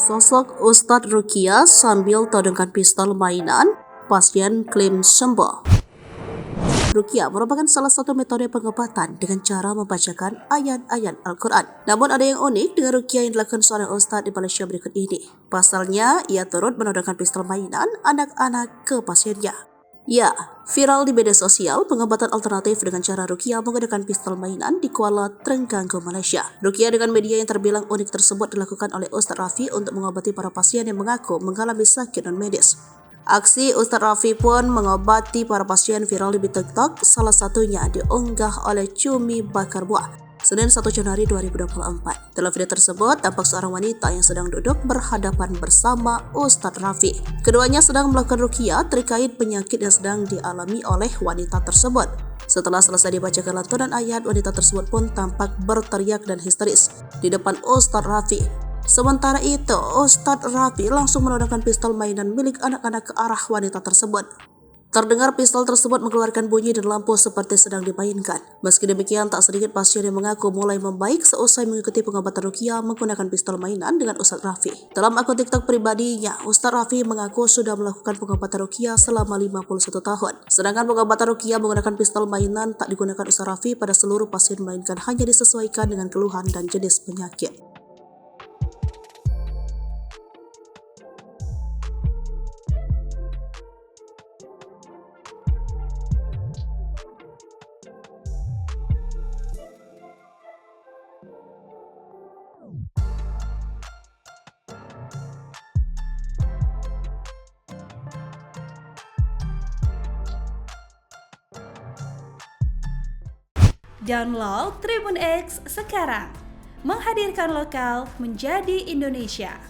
Sosok Ustadz Ruqyah sambil todongkan pistol mainan, pasien klaim sembuh. Ruqyah merupakan salah satu metode pengobatan dengan cara membacakan ayat-ayat Al-Quran. Namun ada yang unik dengan Ruqyah yang dilakukan seorang ustadz di Malaysia berikut ini. Pasalnya, ia turut menodongkan pistol mainan anak-anak ke pasiennya. Ya, viral di media sosial pengobatan alternatif dengan cara Ruqyah menggunakan pistol mainan di Kuala Terengganu, Malaysia. Ruqyah dengan media yang terbilang unik tersebut dilakukan oleh Ustadz Rafi untuk mengobati para pasien yang mengaku mengalami sakit non-medis. Aksi Ustadz Rafi pun mengobati para pasien viral di TikTok, salah satunya diunggah oleh Cumi Bakar Buah, Senin 1 Januari 2024. Dalam video tersebut, tampak seorang wanita yang sedang duduk berhadapan bersama Ustadz Rafi. Keduanya sedang melakukan ruqyah terkait penyakit yang sedang dialami oleh wanita tersebut. Setelah selesai dibacakan lantunan ayat, wanita tersebut pun tampak berteriak dan histeris di depan Ustadz Rafi. Sementara itu, Ustadz Rafi langsung menodongkan pistol mainan milik anak-anak ke arah wanita tersebut. Terdengar pistol tersebut mengeluarkan bunyi dan lampu seperti sedang dimainkan. Meski demikian, tak sedikit pasien yang mengaku mulai membaik seusai mengikuti pengobatan ruqyah menggunakan pistol mainan dengan Ustadz Rafi. Dalam akun TikTok pribadinya, Ustadz Rafi mengaku sudah melakukan pengobatan ruqyah selama 51 tahun. Sedangkan pengobatan ruqyah menggunakan pistol mainan tak digunakan Ustadz Rafi pada seluruh pasien, melainkan hanya disesuaikan dengan keluhan dan jenis penyakit. Download Tribun X sekarang, menghadirkan lokal menjadi Indonesia.